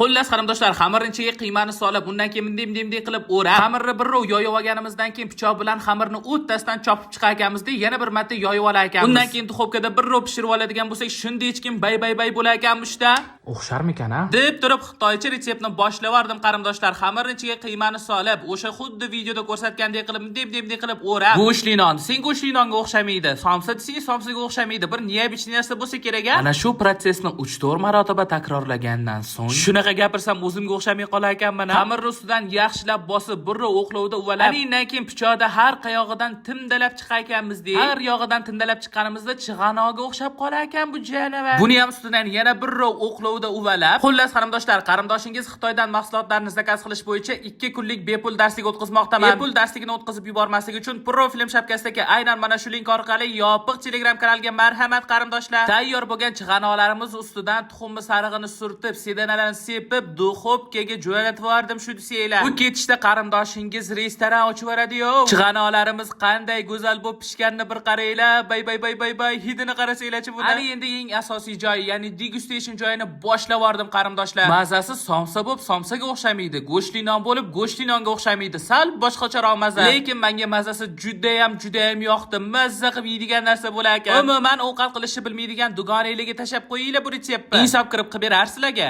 Xullas qarindoshlar, xamirning ichiga qiymani solib, undan keyin munday qilib o'rab, xamirni bir rov yoyib olganimizdan keyin pichoq bilan xamirni o'rtasidan chopib chiqar ekanmiz-da, yana bir marta yoyib olar ekanmiz. Undan keyin duxovkada bir rov pishirib oladigan bo'lsak, shunday hech kim bay bo'lar ekanmish-da. O'xsharmikan-a? Deb turib Xitoycha retseptni boshlavardim qarindoshlar. Xamirning ichiga qiymani solib, o'sha xuddi videoda ko'rsatgandek qilib munday qilib o'rab. Go'shtli non, sen go'shtli nonga o'xshamaydi. Somsa desang, somsaga o'xshamaydi. Bir neobычный narsa bo'lsa kerak-a. Ana shu protsessni 3-4 marotaba takrorlagandan so'ng shunaqa gapirsam o'zimga o'xshamay qolar ekanman. Xamirni ustidan yaxshilab bosib, bir o'qlovda uvalab, undan keyin pichoqda har qayog'idan timdalab chiqar ekanmiz-da. Har yog'idan timdalab chiqqanimizda chig'anoga o'xshab qolar ekan bu janavar. Buni ham ustidan yana bir o'qlovda uvalab. Xullas qarindoshlar, qarindoshingiz Xitoydan mahsulotlarni zakaz qilish bo'yicha 2 kunlik bepul darslik o'tkazmoqdaman. Bepul darsligini o'tkazib yubormaslik uchun Pro Film shapkasidagi aynan mana shu link orqali yopiq Telegram kanaliga marhamat qarindoshlar. Tayyor bo'lgan chig'anolarimiz ustidan tuxumni sarig'ini surtib, sedanalarni sepib, duxovkaga jo'natib yubordim shu desanglar. Bu ketishda qarindoshingiz restoran ochib yuboradi-yo. Chig'anolarimiz qanday go'zal bo'lib pishganini bir qaranglar. Bay hidini qarasanglarchi buni. Ana endi eng asosiy joy, ya'ni degustation joyini boshlab yubordim qarindoshlar. Mazasi somsa bo'lib somsaga o'xshamaydi, go'shtli non bo'lib go'shtli nonga o'xshamaydi. Sal boshqacharoq maza. Lekin menga mazasi juda ham yoqdi. Mazza qilib yeydigan narsa bo'lar ekan. Umuman ovqat qilishni bilmaydigan dugonanglarga tashab qo'yinglar bu retseptni. Insof qilib berarsizlarga.